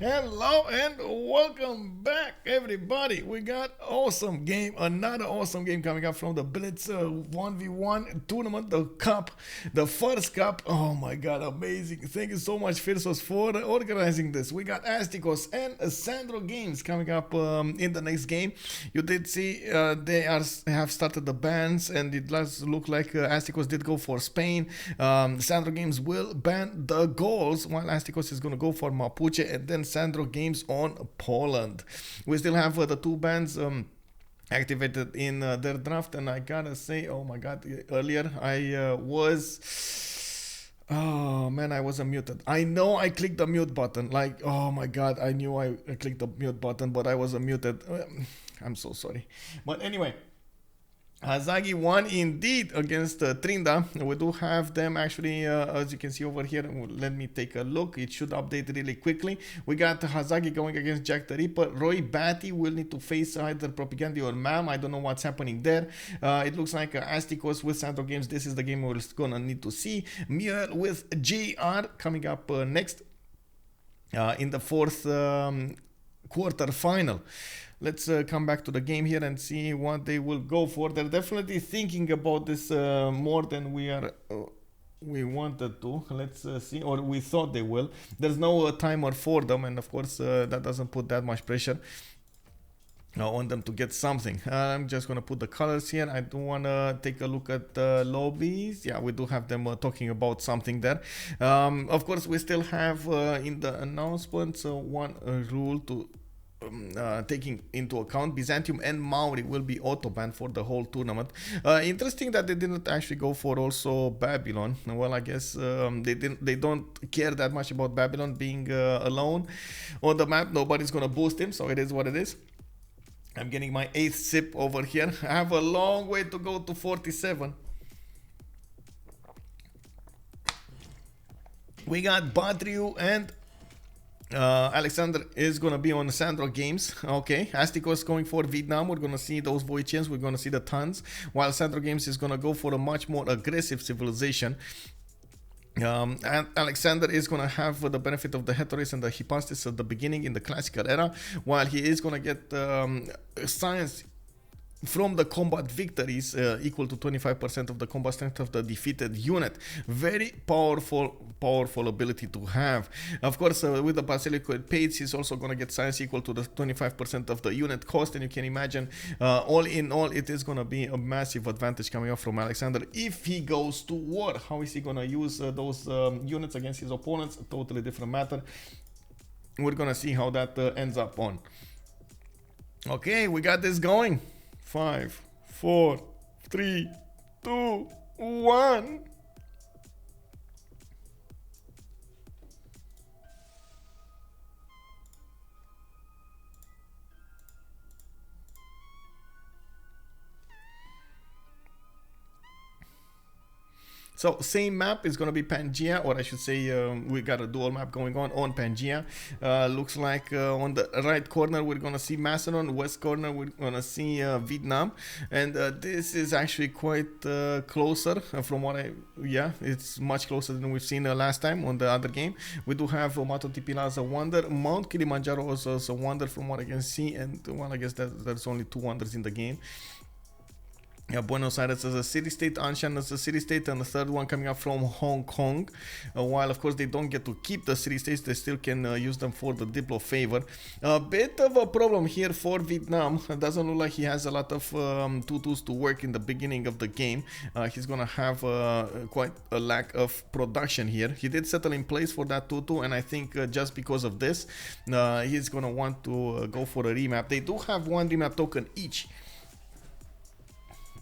Hello and welcome back, everybody. We got awesome game, another awesome game coming up from the Blitz 1v1 tournament, the cup, the first cup. Oh my god, amazing. Thank you so much, Firsos, for organizing this. We got Astikos and SandroGames coming up in the next game. You did see have started the bans, and it does look like Astikos did go for Spain. SandroGames will ban the goals, while Astikos is going to go for Mapuche, and then SandroGames on Poland. We still have the two bans activated in their draft, and I gotta say, oh my god, earlier I oh man, I was unmuted. I know I clicked the mute button, like, oh my god, I knew I clicked the mute button, but I was unmuted. I'm so sorry. But anyway, Hazagi won indeed against Trinda. We do have them actually, as you can see over here. Let me take a look. It should update really quickly. We got Hazagi going against Jack the Ripper. Roy Batty will need to face either Propaganda or Mam. I don't know what's happening there. It looks like Astikos with SandroGames. This is the game we're gonna need to see. Mule with JR coming up next in the fourth quarter final. Let's come back to the game here and see what they will go for. They're definitely thinking about this more than we wanted to. Let's see, or we thought they will. There's no timer for them, and of course that doesn't put that much pressure on them to get something. I'm just gonna put the colors here. I do wanna take a look at the lobbies. Yeah, we do have them talking about something there. Of course, we still have in the announcements one rule to taking into account. Byzantium and Maori will be auto banned for the whole tournament. Interesting that they didn't actually go for also Babylon. Well, I guess they don't care that much about Babylon being alone on the map. Nobody's gonna boost him, so it is what it is. I'm getting my 8th sip over here. I have a long way to go to 47. We got Badriu and Alexander is gonna be on SandroGames. Okay, Astikos going for Vietnam. We're gonna see those Voichians. We're gonna see the tons. While SandroGames is gonna go for a much more aggressive civilization. And Alexander is gonna have the benefit of the Hetoris and the Hypastis at the beginning in the classical era, while he is gonna get science from the combat victories equal to 25% of the combat strength of the defeated unit. Very powerful ability to have. Of course, with the Basilicoid Page, he's also going to get science equal to the 25% of the unit cost, and you can imagine, all in all, it is going to be a massive advantage coming up from Alexander if he goes to war. How is he going to use those units against his opponents? A totally different matter. We're going to see how that ends up on. Okay, we got this going. 5, 4, 3, 2, 1. So same map is going to be Pangea, or I should say we got a dual map going on Pangea. Looks like on the right corner we're going to see Macedon, west corner we're going to see Vietnam, and this is actually quite closer from what it's much closer than we've seen last time on the other game. We do have Mato Tipila as a wonder, Mount Kilimanjaro also as a wonder from what I can see, and well, I guess there's only 2 wonders in the game. Buenos Aires as a city-state, Anshan as a city-state, and the third one coming up from Hong Kong. While of course they don't get to keep the city-states, they still can use them for the Diplo favor. A bit of a problem here for Vietnam. It doesn't look like he has a lot of tutus to work in the beginning of the game. He's gonna have quite a lack of production here. He did settle in place for that tutu, and I think just because of this, he's gonna want to go for a remap. They do have 1 remap token each.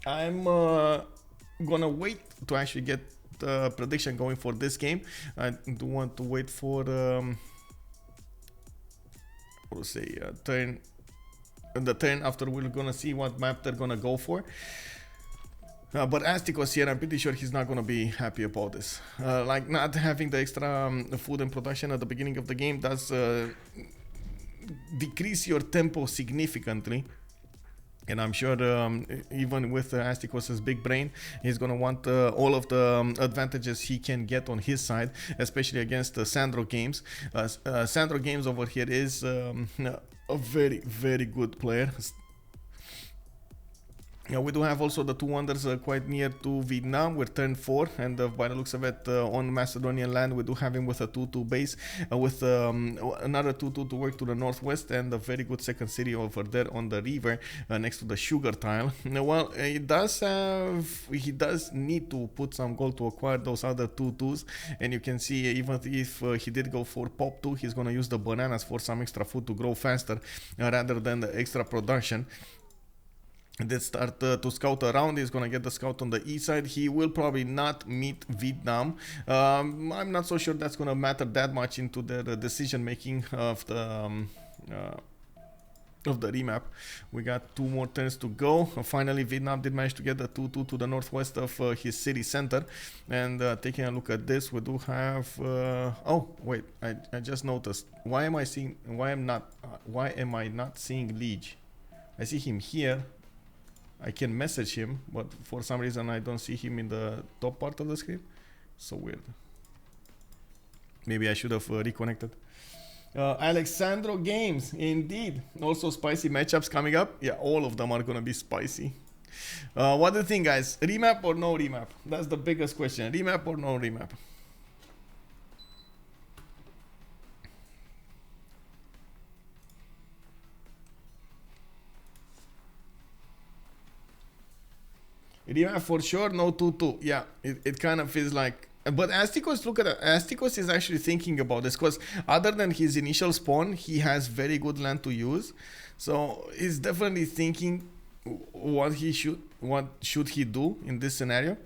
I'm gonna wait to actually get the prediction going for this game. I do want to wait for we'll say the turn after. We're gonna see what map they're gonna go for. But Astikos here, I'm pretty sure he's not gonna be happy about this. Like not having the extra food and production at the beginning of the game does decrease your tempo significantly. And I'm sure even with Astikos' big brain, he's going to want all of the advantages he can get on his side, especially against SandroGames. SandroGames over here is a very, very good player. We do have also the two wonders quite near to Vietnam. We're turn 4, and by the looks of it, on Macedonian land, we do have him with a 2-2 base, with another 2-2 to work to the northwest, and a very good second city over there on the river next to the sugar tile. Well, he does need to put some gold to acquire those other 2-2s, and you can see even if he did go for pop 2, he's going to use the bananas for some extra food to grow faster rather than the extra production. Did start to scout around. He's gonna get the scout on the east side. He will probably not meet Vietnam. I'm not so sure that's gonna matter that much into the decision making of the remap. We got 2 more turns to go. Finally, Vietnam did manage to get the 2-2 to the northwest of his city center. And taking a look at this, we do have. Oh wait, I just noticed. Why am I not seeing Liege? I see him here. I can message him, but for some reason I don't see him in the top part of the screen. So weird. Maybe I should have reconnected. SandroGames, indeed. Also spicy matchups coming up. Yeah, all of them are gonna be spicy. What do you think, guys? Remap or no remap? That's the biggest question. Remap or no remap? Remap for sure, no 2-2. Yeah, it kind of feels like. But Astikos, look at that. Astikos is actually thinking about this because other than his initial spawn, he has very good land to use. So he's definitely thinking what should he do in this scenario.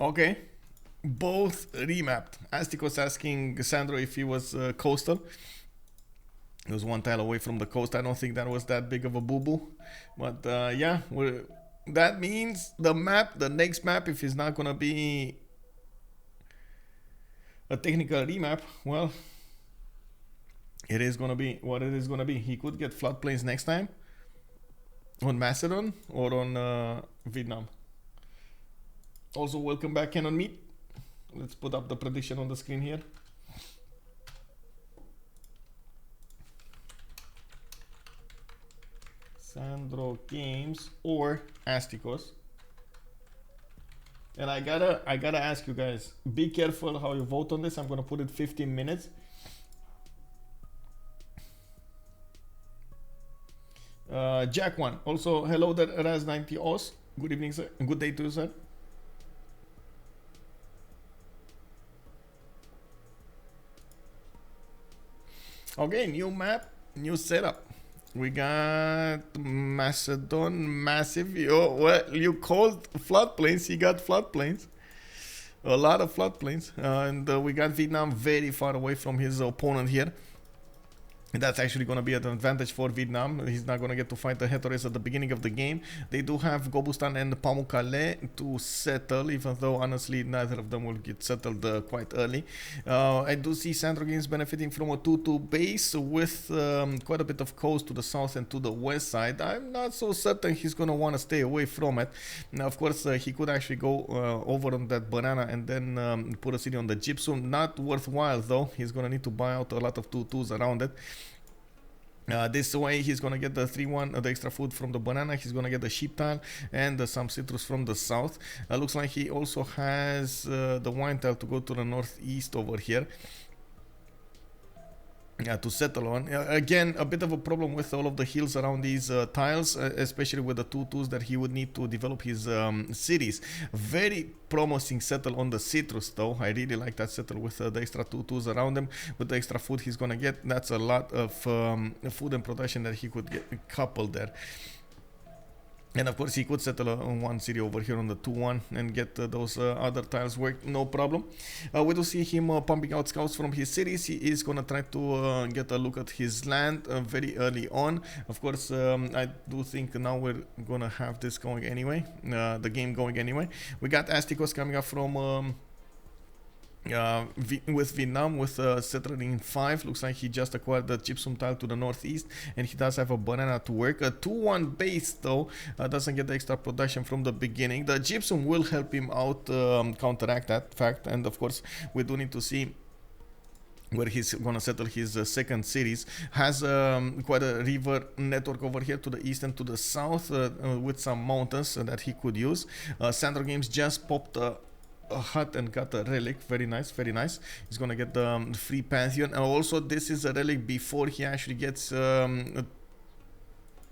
Okay, both remapped. Astikos asking Sandro if he was coastal. He was 1 tile away from the coast. I don't think that was that big of a boo-boo. But yeah, that means the next map, if it's not going to be a technical remap, well, it is going to be what it is going to be. He could get floodplains next time on Macedon or on Vietnam. Also, welcome back, Canon Meat. Let's put up the prediction on the screen here. SandroGames or Astikos. And I gotta ask you guys, be careful how you vote on this. I'm gonna put it 15 minutes. Jack 1. Also, hello there, Raz90 Os. Good evening, sir. Good day to you, sir. Okay, new map, new setup. We got Macedon massive. Well, you called floodplains, you got floodplains. A lot of floodplains. And we got Vietnam very far away from his opponent here. And that's actually going to be an advantage for Vietnam. He's not going to get to fight the Hetoris at the beginning of the game. They do have Gobustan and Pamukkale to settle, even though honestly neither of them will get settled quite early. I do see SandroGames benefiting from a 2-2 base with quite a bit of coast to the south and to the west side. I'm not so certain he's going to want to stay away from it. Now, of course, he could actually go over on that banana and then put a city on the gypsum. Not worthwhile though. He's going to need to buy out a lot of 2-2s around it. This way he's gonna get the 3-1, the extra food from the banana. He's gonna get the sheep tile and some citrus from the south. Looks like he also has the wine tile to go to the northeast over here. To settle on. Again, a bit of a problem with all of the hills around these tiles, especially with the 2-2s that he would need to develop his cities. Very promising settle on the citrus though. I really like that settle with the extra 2-2s around him. With the extra food he's gonna get, that's a lot of food and production that he could get coupled there. And of course, he could settle on one city over here on the 2-1 and get those other tiles worked, no problem. We do see him pumping out scouts from his cities. He is gonna try to get a look at his land very early on. Of course, I do think now we're gonna have this going anyway, the game going anyway. We got Astikos coming up from with Vietnam with settler in 5. Looks like he just acquired the gypsum tile to the northeast, and he does have a banana to work. A 2-1 base though doesn't get the extra production from the beginning. The gypsum will help him out counteract that fact, and of course we do need to see where he's gonna settle his second cities. Has quite a river network over here to the east and to the south with some mountains that he could use. SandroGames just popped a hut and got a relic. Very nice, very nice. He's gonna get the free pantheon, and also this is a relic before he actually gets a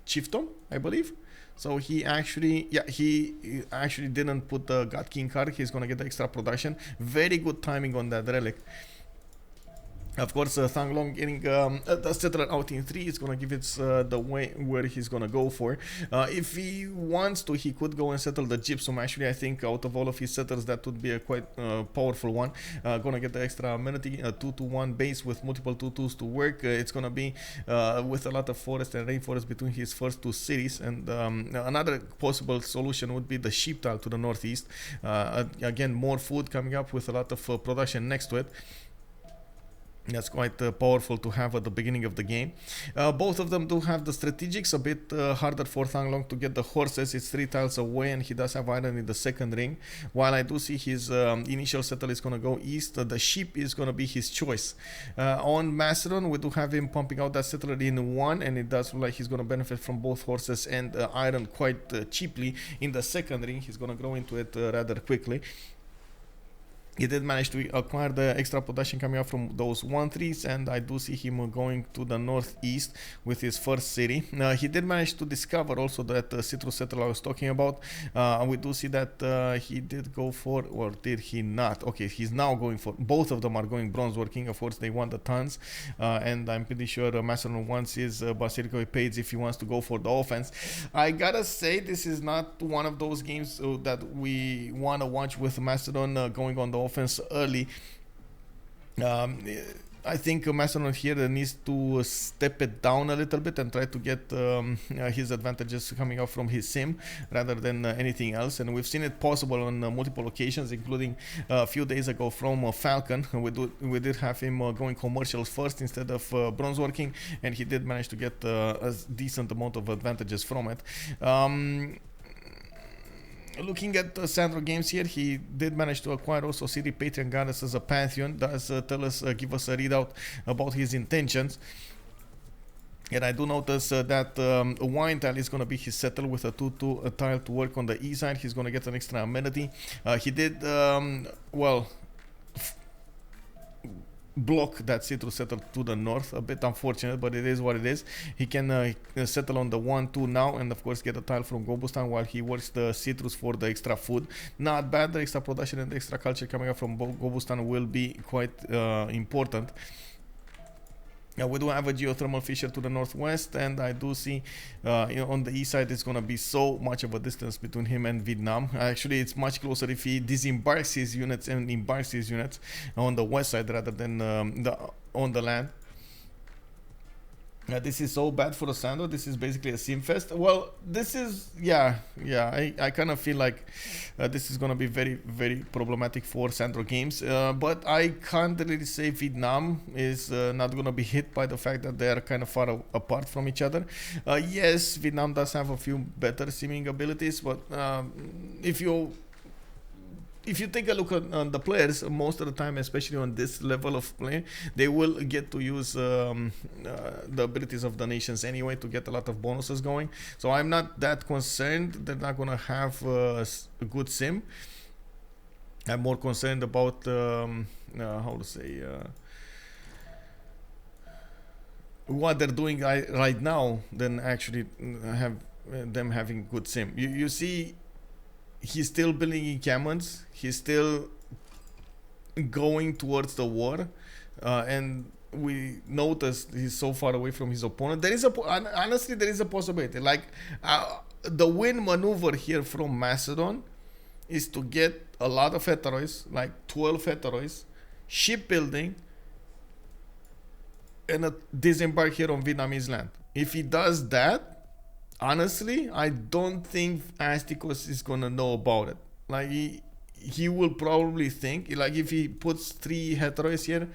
chieftain, I believe. So he actually, yeah, he actually didn't put the God King card. He's gonna get the extra production. Very good timing on that relic. Of course, Thang Long getting the settler out in 3 is going to give it the way where he's going to go for. If he wants to, he could go and settle the gypsum. Actually, I think out of all of his settlers, that would be a quite powerful one. Going to get the extra amenity, a 2-2-1 base with multiple 2-2s to work. It's going to be with a lot of forest and rainforest between his first 2 cities. And another possible solution would be the sheep tile to the northeast. Again, more food coming up with a lot of production next to it. That's quite powerful to have at the beginning of the game. Both of them do have the strategics. A bit harder for Thang Long to get the horses. It's 3 tiles away, and he does have iron in the second ring. While I do see his initial settle is going to go east, the sheep is going to be his choice. On Macedon, we do have him pumping out that settler in 1, and it does look like he's going to benefit from both horses and iron quite cheaply. In the second ring, he's going to grow into it rather quickly. He did manage to acquire the extra production coming up from those 1-3s, and I do see him going to the northeast with his first city. He did manage to discover also that citrus settler I was talking about. We do see that he did go for, or did he not? Okay, he's now going for, both of them are going bronze working. Of course, they want the tons, and I'm pretty sure Macedon wants his Basilico Pades if he wants to go for the offense. I gotta say, this is not one of those games that we want to watch with Macedon going on the offense early. I think Macedon here needs to step it down a little bit and try to get his advantages coming out from his sim rather than anything else. And we've seen it possible on multiple occasions, including a few days ago from Falcon. We did have him going commercials first instead of bronze working, and he did manage to get a decent amount of advantages from it. Looking at SandroGames here, he did manage to acquire also City Patron Goddess as a Pantheon. Does tell us, give us a readout about his intentions. And I do notice that a wine tile is going to be his settle with a 2-2 tile to work on the east side. He's going to get an extra amenity. He did, well, block that citrus settle to the north. A bit unfortunate, but it is what it is. He can settle on the 1-2 now, and of course get a tile from Gobustan while he works the citrus for the extra food. Not bad. The extra production and the extra culture coming up from Gobustan will be quite important. We do have a geothermal fissure to the northwest, and I do see on the east side it's going to be so much of a distance between him and Vietnam. Actually, it's much closer if he disembarks his units and embarks his units on the west side rather than on the land. This is so bad for the Sando. This is basically a sim fest. Well, this is, I kind of feel like this is going to be very, very problematic for SandroGames. But I can't really say Vietnam is not going to be hit by the fact that they are kind of far apart from each other. Yes, Vietnam does have a few better simming abilities, but if you take a look at the players, most of the time, especially on this level of play, they will get to use the abilities of the nations anyway to get a lot of bonuses going. So I'm not that concerned. They're not going to have a good sim. I'm more concerned about, how to say, what they're doing right now than actually have them having good sim. You see, he's still building encampments. He's still going towards the war, and we noticed he's so far away from his opponent. Honestly, there is a possibility. Like the win maneuver here from Macedon is to get a lot of heteroids, like 12 heteroids, shipbuilding, and disembark here on Vietnamese land. If he does that, honestly, I don't think Astikos is gonna know about it. Like he will probably think, like, if he puts 3 heteroids here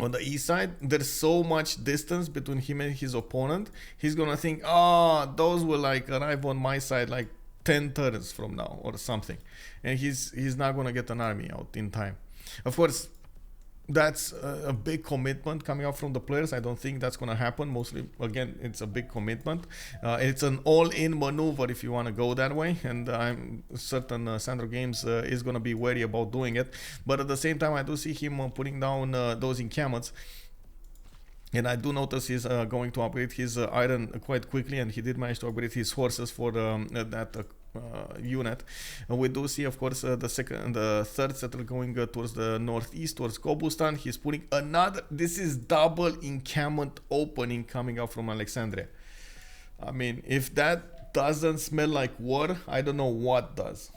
on the east side, there's so much distance between him and his opponent. He's gonna think, oh, those will like arrive on my side like 10 turns from now or something, and he's not gonna get an army out in time. Of course, that's a big commitment coming out from the players. I don't think that's going to happen. Mostly, again, it's a big commitment. It's an all-in maneuver if you want to go that way, and I'm certain SandroGames is going to be wary about doing it. But at the same time, I do see him putting down those encampments. And I do notice he's going to upgrade his iron quite quickly, and he did manage to upgrade his horses for that unit. We do see, of course, the third settler going towards the northeast, towards Gobustan. He's putting another. This is double encampment opening coming out from Alexandria. I mean, if that doesn't smell like war, I don't know what does.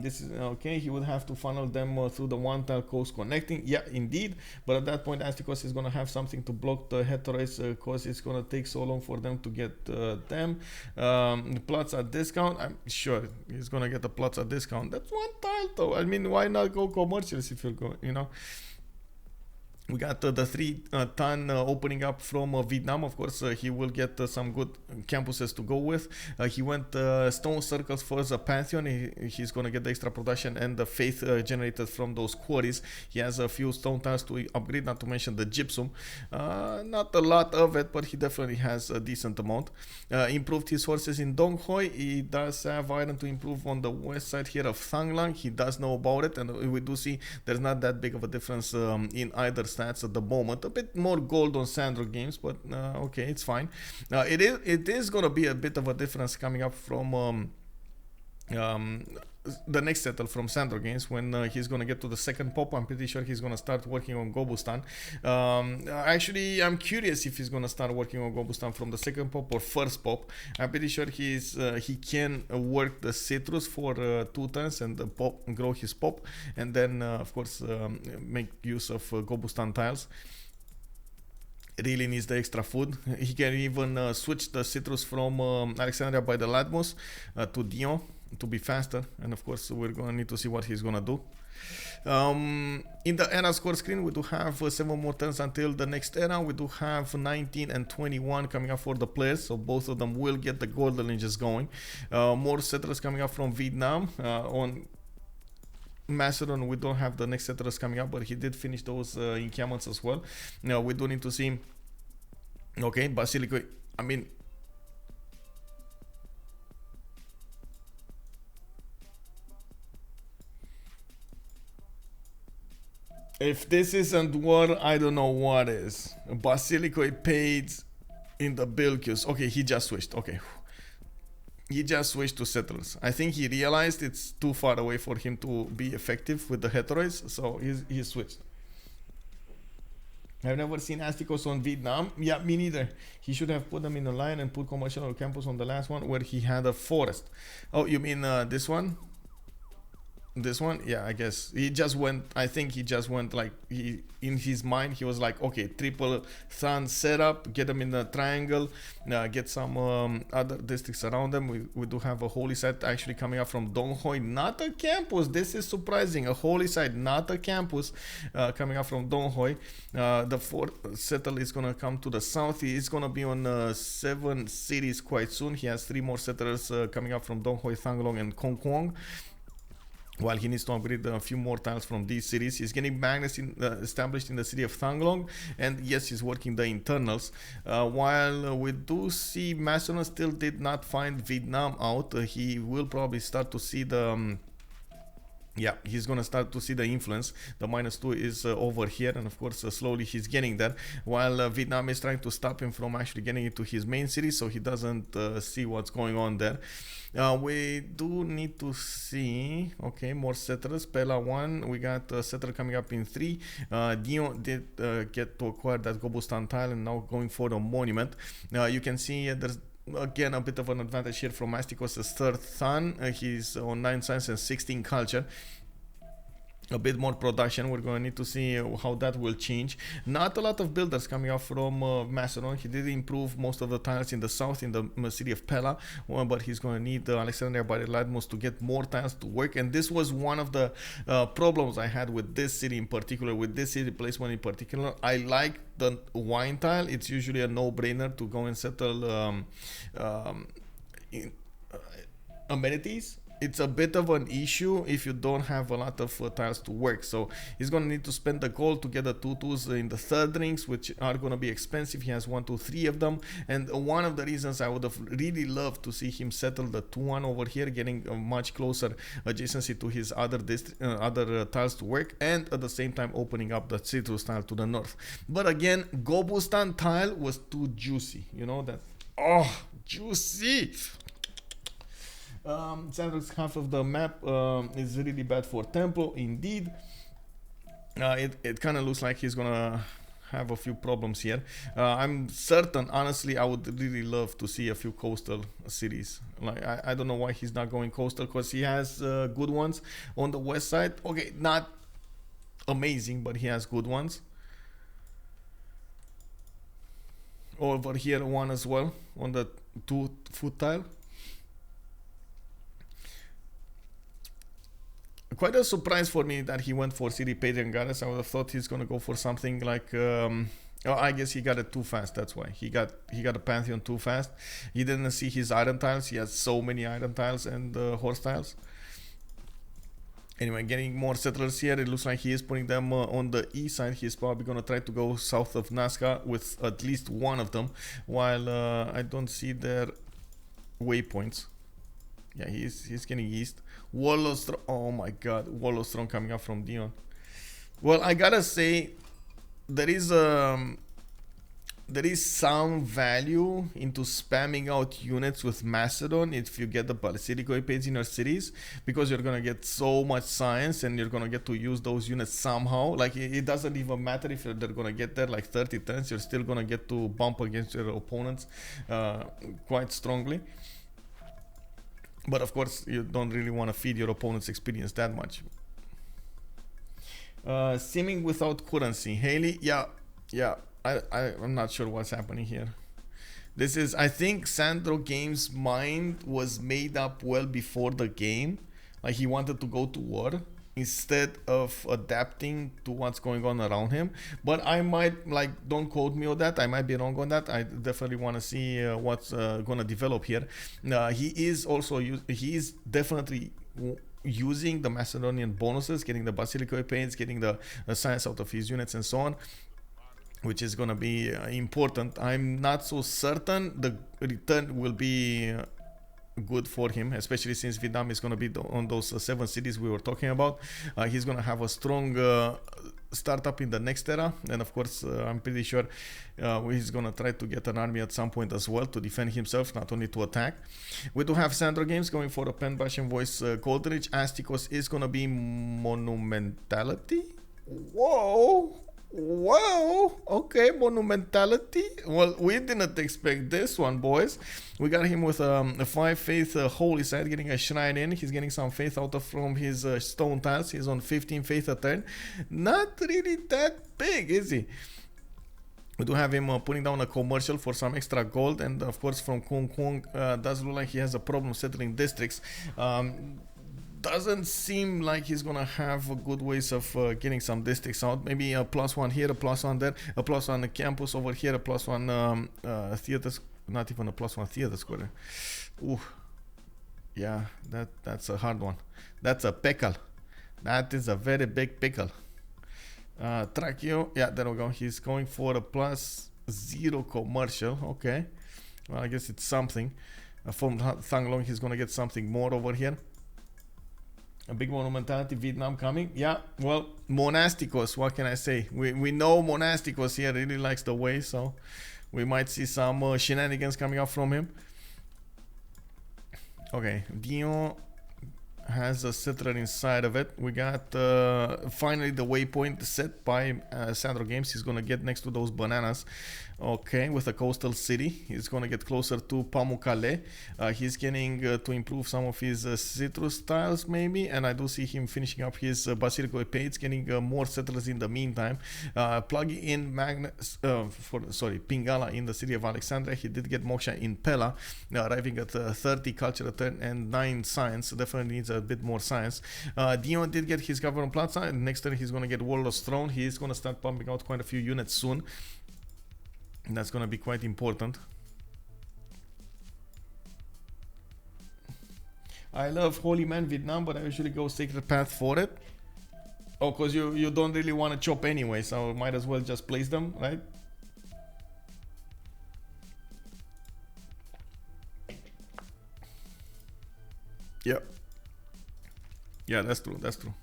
This is okay. He would have to funnel them through the one tile coast connecting. Yeah, indeed. But at that point, Astikos is going to have something to block the heteroids because it's going to take so long for them to get them. The plots at discount. I'm sure he's going to get the plots at discount. That's one tile though. I mean, why not go commercials if you're going, you know? We got the 3-ton opening up from Vietnam. Of course, he will get some good campuses to go with. He went stone circles for the Pantheon. He's going to get the extra production and the faith generated from those quarries. He has a few stone tiles to upgrade, not to mention the gypsum. Not a lot of it, but he definitely has a decent amount. Improved his horses in Dong Hoi. He does have iron to improve on the west side here of Thang Lang. He does know about it, and we do see there's not that big of a difference in either stats at the moment. A bit more gold on SandroGames, but okay, it's fine. It is gonna be a bit of a difference coming up from the next settle from SandroGames when he's gonna get to the second pop. I'm pretty sure he's gonna start working on Gobustan. Actually, I'm curious if he's gonna start working on Gobustan from the second pop or first pop. I'm pretty sure he can work the citrus for 2 turns and grow his pop, and then of course make use of Gobustan tiles. Really needs the extra food. He can even switch the citrus from Alexandria by the Latmos to Dion to be faster, and of course we're gonna need to see what he's gonna do. In the era score screen, we do have 7 more turns until the next era. We do have 19 and 21 coming up for the players, so both of them will get the golden linges going. More settlers coming up from Vietnam. On Macedon, we don't have the next settlers coming up, but he did finish those encampments as well. Now we do need to see. Okay, Basilico. I mean, if this isn't war, I don't know what is. Basilico paid in the bill queues. Okay, he just switched. Okay. He just switched to settlers. I think he realized it's too far away for him to be effective with the heteroids, so he switched. I've never seen Astikos on Vietnam. Yeah, me neither. He should have put them in a line and put commercial or campus on the last one where he had a forest. Oh, you mean this one? This one? Yeah, I guess he just went. I think he just went like in his mind he was like, okay, triple sun setup, get them in the triangle, get some other districts around them. We do have a holy site actually coming up from Dong Hoi, not a campus. This is surprising. A holy site, not a campus, coming up from Dong Hoi. The fourth settle is gonna come to the south. He's gonna be on 7 cities quite soon. He has 3 more settlers coming up from Dong Hoi, Thang Long, and Kong Kwong. While he needs to upgrade a few more tiles from these cities. He's getting magnets established in the city of Thang Long, and yes, he's working the internals. While we do see Macedon still did not find Vietnam out, he will probably start to see the yeah, he's gonna start to see the influence. The -2 is over here, and of course slowly he's getting there, while Vietnam is trying to stop him from actually getting into his main city, so he doesn't see what's going on there. We do need to see, okay, more settlers. Pela 1, we got a settler coming up in 3. Dion did get to acquire that Gobustan tile and now going for the monument. You can see there's again, a bit of an advantage here from Astikos' third son. He's on 9 science and 16 culture. A bit more production. We're going to need to see how that will change. Not a lot of builders coming up from Macedon. He did improve most of the tiles in the south, in the city of Pella, but he's going to need Alexandria Bariladmos to get more tiles to work. And this was one of the problems I had with this city in particular, with this city placement in particular. I like the wine tile. It's usually a no-brainer to go and settle amenities. It's a bit of an issue if you don't have a lot of tiles to work. So he's going to need to spend the gold to get the 2-2s in the third rings, which are going to be expensive. He has 1, 2, 3 of them. And one of the reasons I would have really loved to see him settle the 2-1 over here, getting a much closer adjacency to his other tiles to work, and at the same time opening up the citrus tile to the north. But again, Gobustan tile was too juicy. You know that? Oh, juicy! Sandro's half of the map is really bad for Tempo, indeed. It kind of looks like he's gonna have a few problems here. I'm certain, honestly, I would really love to see a few coastal cities. Like I don't know why he's not going coastal, because he has good ones on the west side. Okay, not amazing, but he has good ones. Over here, one as well on the 2-foot tile. Quite a surprise for me that he went for City Padrian Goddess. I would have thought he's gonna go for something like oh, I guess he got it too fast. That's why he got a Pantheon too fast. He didn't see his iron tiles. He has so many iron tiles and horse tiles. Anyway, getting more settlers here. It looks like he is putting them on the east side. He's probably gonna try to go south of Nazca with at least one of them, while I don't see their waypoints. Yeah, he's getting east. Wallostrom, oh my god, Wallostrom coming up from Dion. Well, I gotta say, there is some value into spamming out units with Macedon if you get the Ballistic Weapons in your cities, because you're gonna get so much science and you're gonna get to use those units somehow. Like it doesn't even matter if they're gonna get there like 30 turns, you're still gonna get to bump against your opponents quite strongly. But of course, you don't really want to feed your opponent's experience that much. Seeming without currency. Haley, yeah. I'm not sure what's happening here. This is, I think SandroGames' mind was made up well before the game. Like he wanted to go to war instead of adapting to what's going on around him. But I might, like, don't quote me on that, I might be wrong on that. I definitely want to see what's gonna develop here. He is definitely using the Macedonian bonuses, getting the Basilico Paints, getting the science out of his units and so on, which is gonna be important. I'm not so certain the return will be good for him, especially since Vidam is going to be on those 7 cities we were talking about. He's going to have a strong startup in the next era, and of course I'm pretty sure he's going to try to get an army at some point as well to defend himself, not only to attack. We do have SandroGames going for a Pen Bash and Voice Goldridge. Astikos is going to be Monumentality. Whoa, okay, Monumentality. Well, we didn't expect this one, boys. We got him with a 5 faith holy side, getting a shrine in. He's getting some faith out of from his stone tiles. He's on 15 faith a turn. Not really that big, is he? We do have him putting down a commercial for some extra gold, and of course from Kung Kung does look like he has a problem settling districts. Doesn't seem like he's gonna have good ways of getting some districts out. Maybe a +1 here, a +1 there, a +1 campus over here, a +1 theater, not even a +1 theater square. Ooh, yeah, that's a hard one. That's a pickle. That is a very big pickle. Tracheo, yeah, there we go. He's going for a +0 commercial. Okay, well, I guess it's something. From Thanglong, he's gonna get something more over here. A big Monumentality, Vietnam coming. Yeah, well, Monasticos, what can I say? We know Monasticos here really likes the way, so we might see some shenanigans coming up from him. Okay, Dion has a settler inside of it. We got finally the waypoint set by SandroGames. He's gonna get next to those bananas. Okay, with a coastal city, he's gonna get closer to Pamukkale. He's getting to improve some of his citrus tiles maybe, and I do see him finishing up his Basilico Epades, getting more settlers in the meantime. Plugging in Pingala in the city of Alexandria. He did get Moksha in Pella, arriving at 30 culture turn and 9 science. Definitely needs a bit more science. Dion did get his Governor Plaza, and next turn he's gonna get Warlord's Throne. He is gonna start pumping out quite a few units soon. And that's gonna be quite important. I love Holy Man Vietnam, but I usually go Sacred Path for it. Oh, because you don't really want to chop anyway, so might as well just place them, right? Yep. Yeah, that's true, that's true.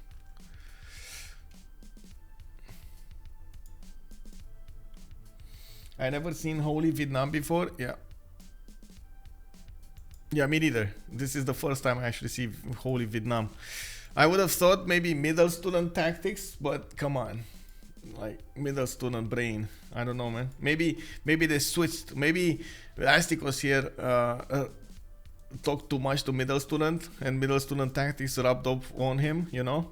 I never seen Holy Vietnam before. Yeah. Yeah, me neither. This is the first time I actually see Holy Vietnam. I would have thought maybe middle student tactics, but come on. Like middle student brain. I don't know, man. Maybe they switched. Maybe Astikos here talked too much to middle student, and middle student tactics rubbed off on him, you know?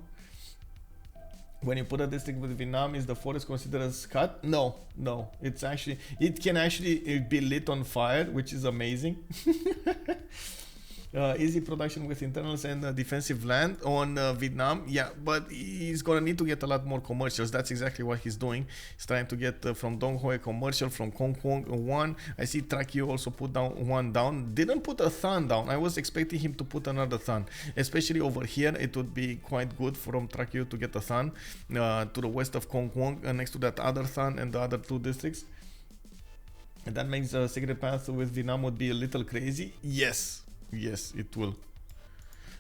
When you put a district with Vietnam, is the forest considered as cut? No, no. It's actually, it can actually be lit on fire, which is amazing. Easy production with internals and defensive land on Vietnam. Yeah, but he's gonna need to get a lot more commercials. That's exactly what he's doing. He's trying to get from Dong Ho a commercial, from Kong Kwong one. I see Trakio also put down one down. Didn't put a Thun down. I was expecting him to put another Thun. Especially over here, it would be quite good from Trakio to get a Thun to the west of Kong Kwong, next to that other Thun and the other two districts. And that makes the Sacred Path with Vietnam would be a little crazy. Yes. Yes, it will.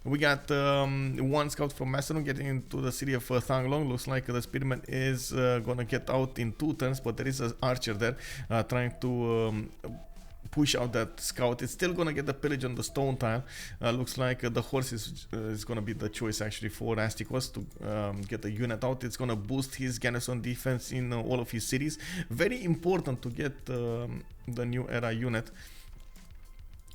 We got one scout from Macedon getting into the city of Thang Long. Looks like the spearman is gonna get out in 2 turns, but there is an archer there trying to push out that scout. It's still gonna get the pillage on the stone tile. Looks like the horse is gonna be the choice actually for Astikos to get the unit out. It's gonna boost his garrison defense in all of his cities. Very important to get the new era unit.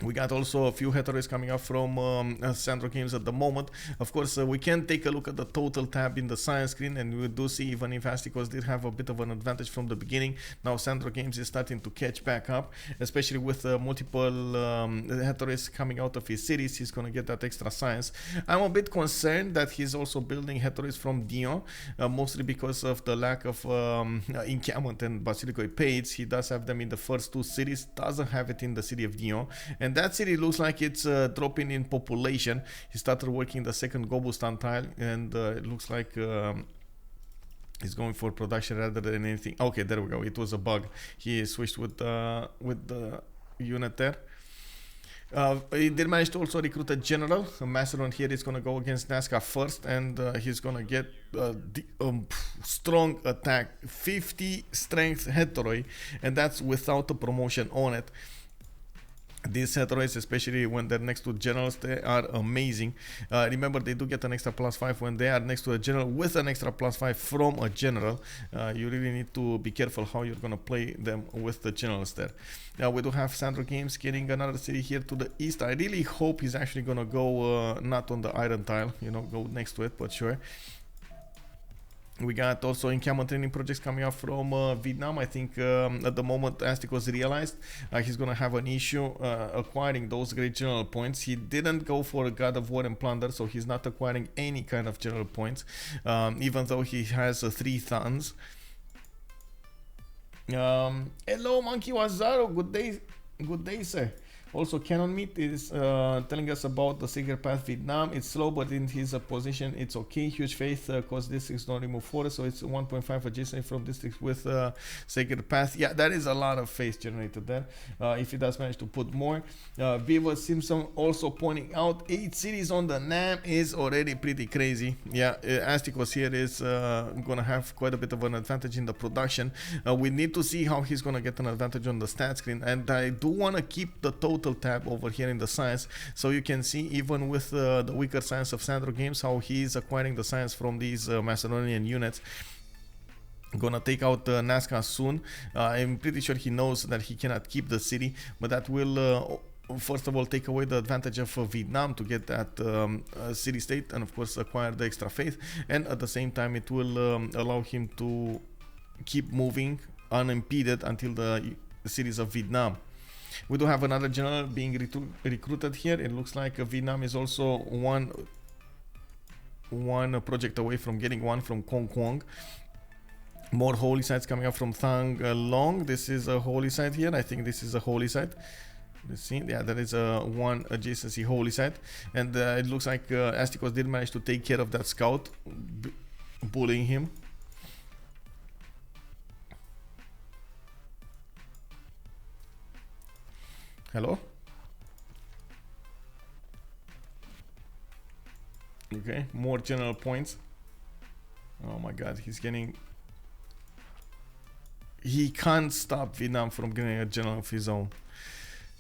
We got also a few heteroids coming up from SandroGames at the moment. Of course, we can take a look at the total tab in the science screen, and we do see even if Astikos did have a bit of an advantage from the beginning, now SandroGames is starting to catch back up, especially with multiple heteroids coming out of his cities. He's going to get that extra science. I'm a bit concerned that he's also building heteroids from Dion, mostly because of the lack of encampment and Basilico Epades. He does have them in the first 2 cities, doesn't have it in the city of Dion. And that city looks like it's dropping in population. He started working the second Gobustan tile, and it looks like he's going for production rather than anything. Okay, there we go. It was a bug. He switched with the unit there. He did manage to also recruit a general. Macedon here is going to go against Nazca first, and he's going to get strong attack, 50 strength heteroi, and that's without a promotion on it. These heteroids, especially when they're next to generals, they are amazing. Remember, they do get an extra +5 when they are next to a general with an extra +5 from a general. You really need to be careful how you're going to play them with the generals there. We do have SandroGames getting another city here to the east. I really hope he's actually going to go not on the iron tile, you know, go next to it, but sure. We got also encampment training projects coming up from Vietnam. I think at the moment Astikos realized he's going to have an issue acquiring those great general points. He didn't go for a God of War and Plunder, so he's not acquiring any kind of general points, even though he has 3 Thuns. Hello, Monkey Wazaro. Good day, sir. Also, Canon Meat is telling us about the Sacred Path Vietnam. It's slow, but in his position, it's okay. Huge faith, cause districts don't remove forest, so it's 1.5 adjacent from districts with Sacred Path. Yeah, that is a lot of faith generated there. If he does manage to put more. Viva Simpson also pointing out 8 cities on the NAM is already pretty crazy. Yeah, Astikos here is gonna have quite a bit of an advantage in the production. We need to see how he's gonna get an advantage on the stat screen, and I do want to keep the total total tab over here in the science, so you can see even with the weaker science of SandroGames how he is acquiring the science from these Macedonian units. Gonna take out Nazca soon. I'm pretty sure he knows that he cannot keep the city, but that will first of all take away the advantage of Vietnam to get that city state, and of course acquire the extra faith, and at the same time it will allow him to keep moving unimpeded until the cities of Vietnam. We do have another general being recruited here. It looks like Vietnam is also one project away from getting one from Kong Kwong. More holy sites coming up from Thang Long. This is a holy site here. I think this is a holy site. Let's see. Yeah, that is one adjacency holy site, and it looks like Astikos did manage to take care of that scout, bullying him. Hello? Okay, more general points. Oh my god, he's getting... He can't stop Vietnam from getting a general of his own.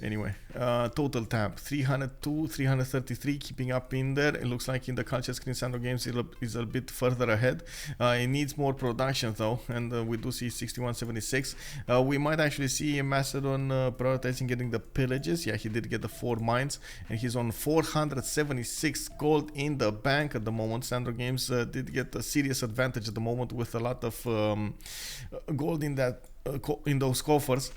Anyway, total tab 302, 333, keeping up in there. It looks like in the culture screen SandroGames is a bit further ahead. It needs more production though, and we do see 6176. We might actually see Macedon prioritizing getting the pillages. Yeah, he did get the 4 mines, and he's on 476 gold in the bank at the moment. SandroGames did get a serious advantage at the moment with a lot of gold in that in those coffers.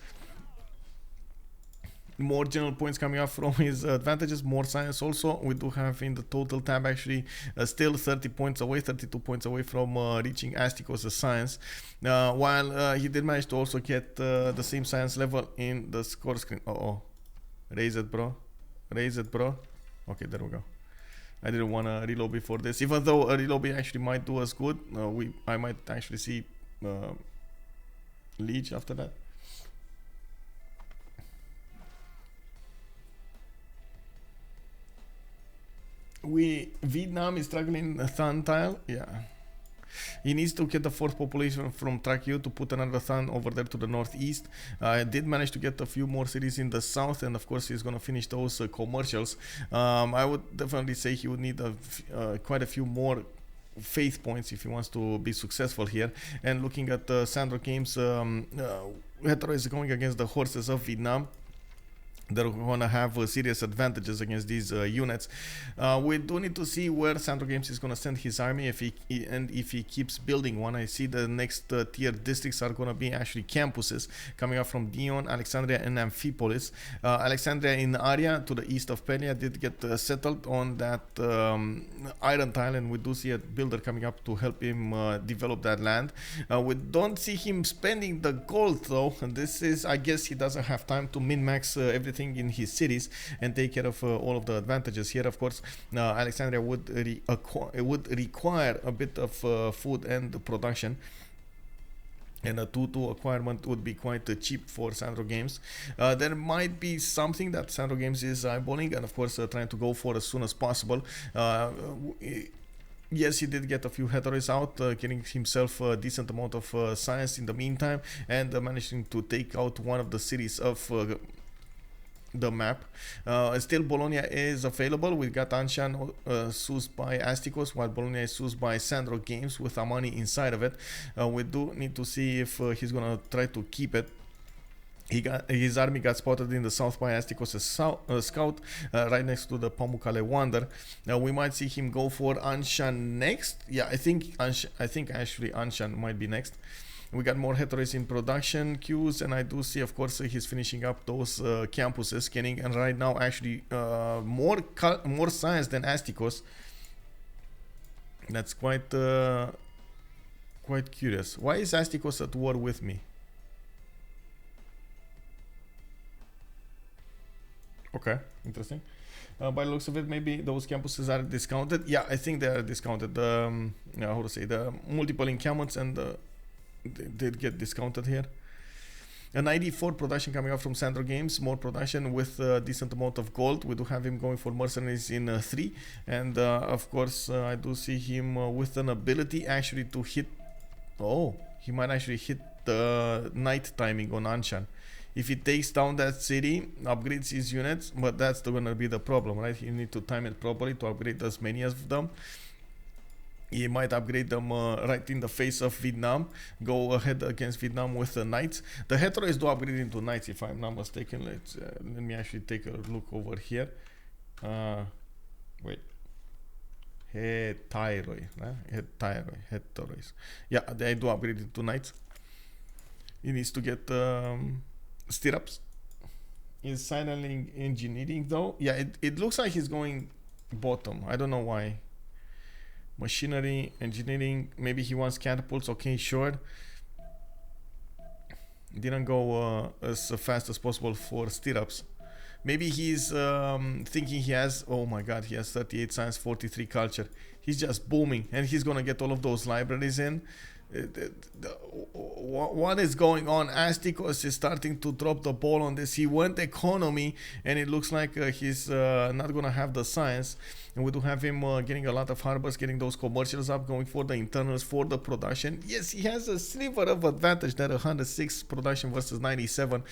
More general points coming up from his advantages, more science also. We do have in the total tab actually still 30 points away, 32 points away from reaching Astikos' science, while he did manage to also get the same science level in the score screen. Raise it, bro. Raise it, bro. Okay, there we go. I didn't want to reload before this, even though a reload actually might do us good. I might actually see Leech after that. Vietnam is struggling Than tile. Yeah, he needs to get the 4th population from track U to put another Than over there to the northeast. Did manage to get a few more cities in the south, and of course he's gonna finish those commercials. I would definitely say he would need quite a few more faith points if he wants to be successful here. And looking at SandroGames, Hetero is going against the horses of Vietnam. They're going to have serious advantages against these units. We do need to see where SandroGames is going to send his army if he keeps building one. I see the next tier districts are going to be actually campuses coming up from Dion, Alexandria, and Amphipolis. Alexandria in Aria to the east of Pelia did get settled on that iron tile, and we do see a builder coming up to help him develop that land. We don't see him spending the gold though. This is, I guess, he doesn't have time to min-max everything in his cities and take care of all of the advantages here. Of course, Alexandria would require a bit of food and production, and a 2-2 acquirement would be quite cheap for SandroGames. There might be something that SandroGames is eyeballing, and of course trying to go for as soon as possible. Yes, he did get a few heteros out, getting himself a decent amount of science in the meantime, and managing to take out one of the cities of the map. Still Bologna is available. We got Anshan sourced by Astikos, while Bologna is sourced by SandroGames with Amani inside of it. We do need to see if he's gonna try to keep it. His army got spotted in the south by Astikos' scout, right next to the Pamukkale Wonder. We might see him go for Anshan next. Yeah, I think actually Anshan might be next. We got more heteros in production queues, and I do see, of course, he's finishing up those campuses, scanning, and right now actually more science than Astikos. That's quite curious. Why is Astikos at war with me? Okay, interesting. By the looks of it, maybe those campuses are discounted. Yeah, I think they are discounted. How to say, the multiple encampments and they did get discounted here. An ID4 production coming up from SandroGames, more production with a decent amount of gold. We do have him going for mercenaries in 3, and of course I do see him with an ability actually to hit. Oh, he might actually hit the night timing on Anshan. If he takes down that city, upgrades his units, but that's gonna be the problem, right? You need to time it properly to upgrade as many of them. He might upgrade them right in the face of Vietnam, go ahead against Vietnam with the knights. The heteroids do upgrade into knights, if I'm not mistaken. Let me actually take a look over here. Wait. Heteroids. Yeah, they do upgrade into knights. He needs to get stirrups. Is silently engineering though? Yeah, it looks like he's going bottom. I don't know why. Machinery, engineering, maybe he wants catapults. Okay, sure. Didn't go as fast as possible for stirrups. Maybe he's thinking he has, oh my god, he has 38 science, 43 culture. He's just booming, and he's gonna get all of those libraries in. What is going on? Astikos is starting to drop the ball on this. He went economy, and it looks like he's not gonna have the science. And we do have him getting a lot of harbors, getting those commercials up, going for the internals, for the production. Yes, he has a sliver of advantage there, 106 production versus 97.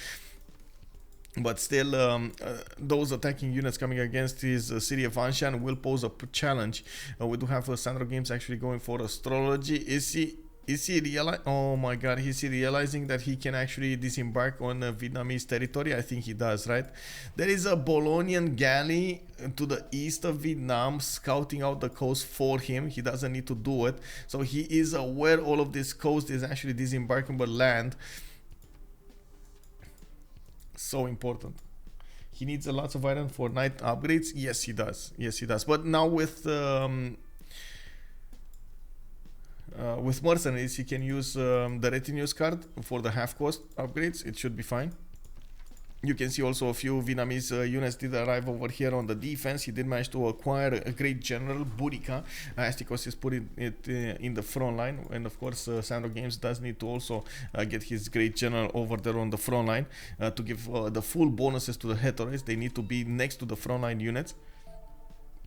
But still, those attacking units coming against his city of Anshan will pose a challenge. We do have SandroGames actually going for astrology. Is he realizing? Oh my god, is he realizing that he can actually disembark on Vietnamese territory? I think he does, right? There is a Bolognian galley to the east of Vietnam scouting out the coast for him. He doesn't need to do it. So he is aware all of this coast is actually disembarkable land. So important. He needs a lot of iron for night upgrades. Yes, he does. Yes, he does. But now with mercenaries, he can use the retinues card for the half cost upgrades. It should be fine. You can see also a few Vietnamese units did arrive over here on the defense. He did manage to acquire a great general, Burica. Astikos is putting it in the front line. And of course, SandroGames does need to also get his great general over there on the front line to give the full bonuses to the heteroids. They need to be next to the front line units.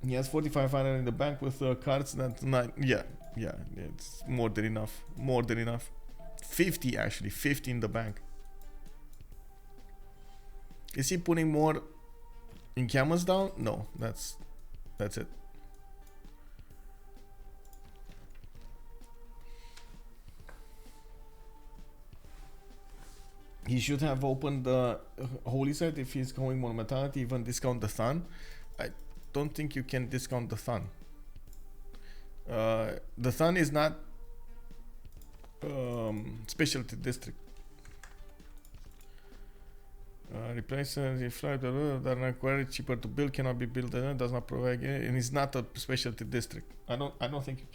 He has 45 iron in the bank with cards that yeah, it's more than enough. 50 actually, 50 in the bank. Is he putting more encampments down? No, that's it. He should have opened the holy site if he's going monumentality, even discount the Thun. I don't think you can discount the Thun. The Thun is not specialty district. Replace the flight that are acquired cheaper to build, cannot be built, does not provide, and it's not a specialty district. I don't think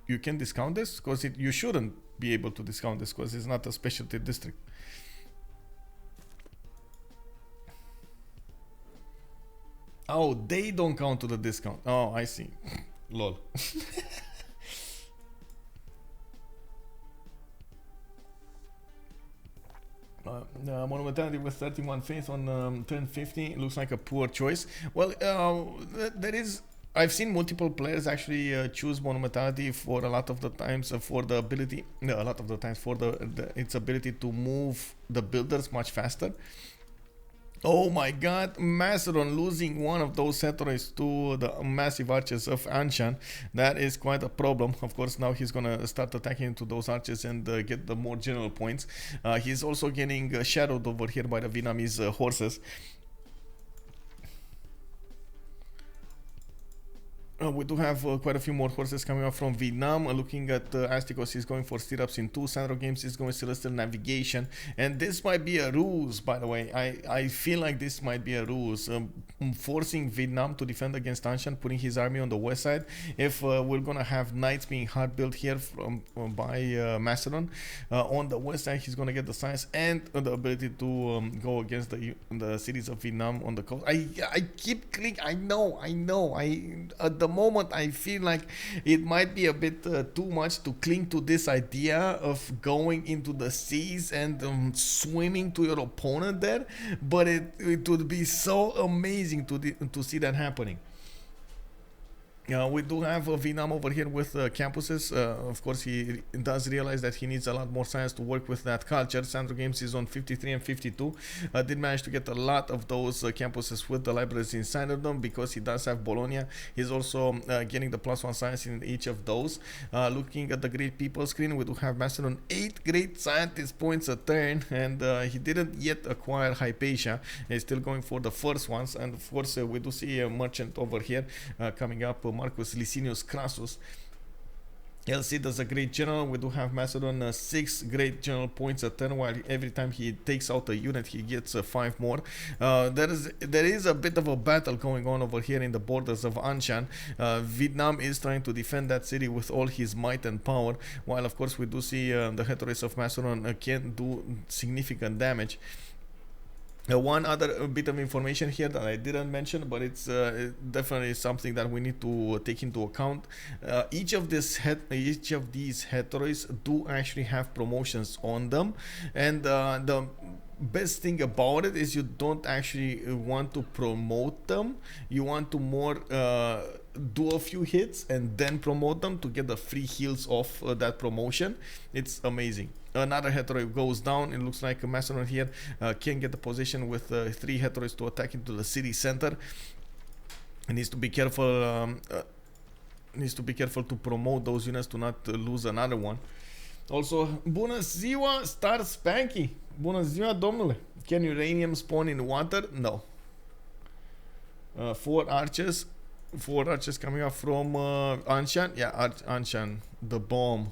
you can discount this, because you shouldn't be able to discount this because it's not a specialty district. Oh, they don't count to the discount. Oh, I see. Lol. Monumentality with 31 faith on turn 50 looks like a poor choice. Well, there is. I've seen multiple players actually choose monumentality for a lot of the times for the ability. No, a lot of the times for its ability to move the builders much faster. Oh my god, Macedon losing one of those heteroids to the massive archers of Anshan. That is quite a problem. Of course, now he's gonna start attacking into those archers and get the more general points. He's also getting shadowed over here by the Vietnamese horses. We do have quite a few more horses coming up from Vietnam. Looking at Astikos, is going for stirrups in 2. SandroGames is going celestial navigation, and this might be a ruse, by the way. I feel like this might be a ruse, forcing Vietnam to defend against Anshan, putting his army on the west side. If we're gonna have knights being hard built here by Macedon, on the west side he's gonna get the science and the ability to go against the cities of Vietnam on the coast. I keep clicking. I know. At the moment I feel like it might be a bit too much to cling to this idea of going into the seas and swimming to your opponent there, but it would be so amazing to see that happening. We do have Vietnam over here with campuses. Of course, he does realize that he needs a lot more science to work with that culture. SandroGames is on 53 and 52. Did manage to get a lot of those campuses with the libraries inside of them because he does have Bologna. He's also getting the +1 science in each of those. Looking at the great people screen, we do have Macedon 8 great scientist points a turn, and he didn't yet acquire Hypatia. He's still going for the first ones, and of course, we do see a merchant over here coming up. Marcus Licinius Crassus. LC does a great general. We do have Macedon 6 great general points a turn, while every time he takes out a unit he gets 5 more. There is a bit of a battle going on over here in the borders of Anshan. Vietnam is trying to defend that city with all his might and power, while of course we do see the heteroids of Macedon can do significant damage. One other bit of information here that I didn't mention, but it's definitely something that we need to take into account. Each of these heteroids do actually have promotions on them, and the best thing about it is you don't actually want to promote them. You want to more do a few hits and then promote them to get the free heals off that promotion. It's amazing. Another heteroid goes down. It looks like a Macedon here can get the position with 3 heteroids to attack into the city center. He needs to be careful. Needs to be careful to promote those units to not lose another one. Also, bună ziua, Star Spanky. Bună ziua, domnule. Can uranium spawn in water? No. 4 archers. 4 archers coming up from Anshan. Yeah, Anshan. The bomb.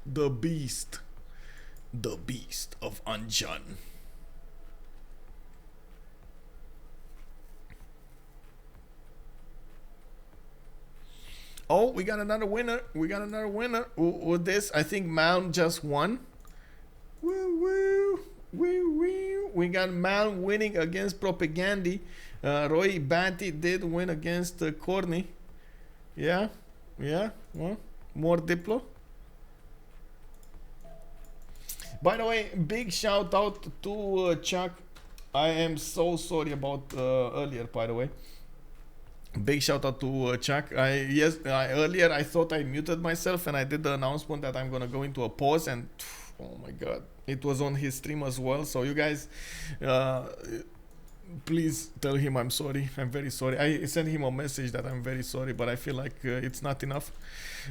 The beast. The beast of Anshan. Oh, we got another winner. We got another winner with this. I think Mal just won. Woo woo. Woo woo. We got Mal winning against Propagandi. Roy Batty did win against Corny. Yeah. Yeah. Well, more Diplo. By the way, big shout out to Chuck. I am so sorry about earlier, by the way. Big shout out to Chuck. Earlier I thought I muted myself and I did the announcement that I'm gonna go into a pause, and oh my god, it was on his stream as well. So you guys, please tell him I'm sorry. I'm very sorry. I sent him a message that I'm very sorry, but I feel like it's not enough.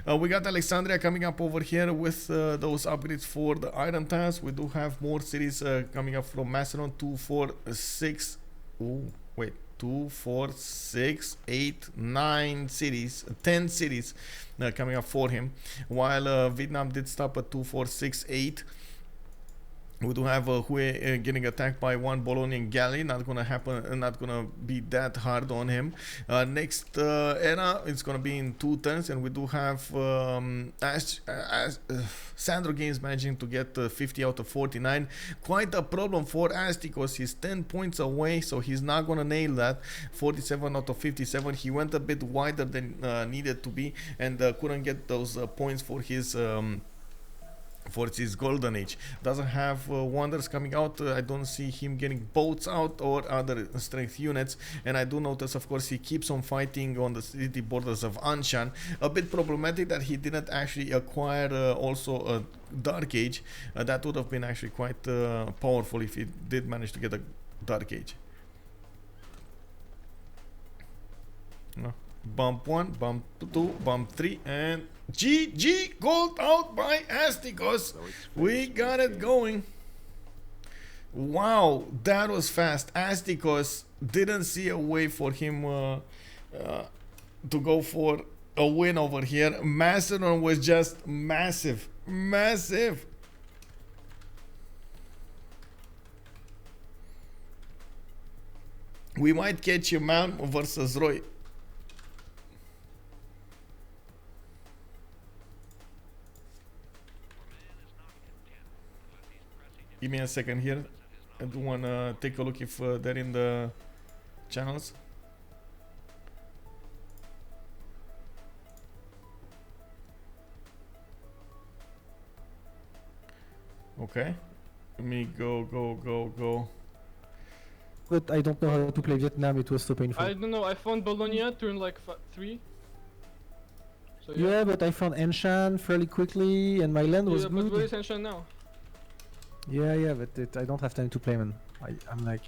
We got Alexandria coming up over here with those upgrades for the iron tiles. We do have more cities coming up from Macedon. 2, 4, 6. Oh, wait. 2, 4, 6, 8, 9 cities, 10 cities coming up for him. While Vietnam did stop at 2, 4, 6, 8. We do have Hue getting attacked by 1 Bolognian galley. Not gonna happen. Not gonna be that hard on him. Next era, it's gonna be in 2 turns, and we do have SandroGames managing to get 50 out of 49. Quite a problem for Astikos. He's 10 points away, so he's not gonna nail that. 47 out of 57. He went a bit wider than needed to be, and couldn't get those points for his golden age. Doesn't have wonders coming out. I don't see him getting boats out or other strength units, and I do notice, of course, he keeps on fighting on the city borders of Anshan. A bit problematic that he didn't actually acquire also a Dark Age. That would have been actually quite powerful if he did manage to get a Dark Age. No. Bump 1, bump 2, bump 3, and GG, gold out by Astikos. We got it going. Wow, that was fast. Astikos didn't see a way for him to go for a win over here. Macedon was just massive. Massive. We might catch a man versus Roy. Give me a second here. I do want to take a look if they're in the channels. Okay. Let me go. But I don't know how to play Vietnam. It was so painful. I don't know. I found Bologna turn like 3. So Yeah, but I found Enchant fairly quickly, and my land was yeah, but good. where is Enchant now? Yeah, but I don't have time to play, man. I'm like,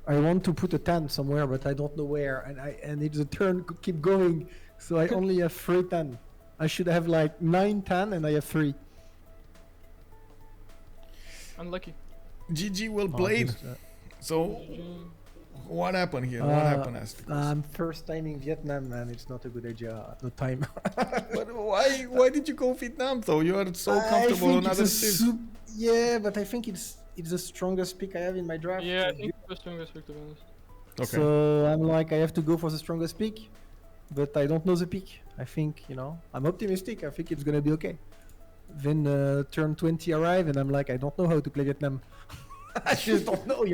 I want to put a tan somewhere, but I don't know where, and it's a turn keep going, so I only have 3 tan. I should have like 9 tan, and I have 3. Unlucky. GG will blade. So, what happened here? What happened, Astikos? First time in Vietnam, man. It's not a good idea. No time. But why did you go Vietnam though? You are so comfortable on other cities. Yeah, but I think it's the strongest pick I have in my draft. Yeah, I think it's the strongest pick, to be honest. Okay. So I'm like, I have to go for the strongest pick, but I don't know the pick. I think, I'm optimistic. I think it's gonna be okay. Then turn 20 arrive, and I'm like, I don't know how to play Vietnam. I just don't know,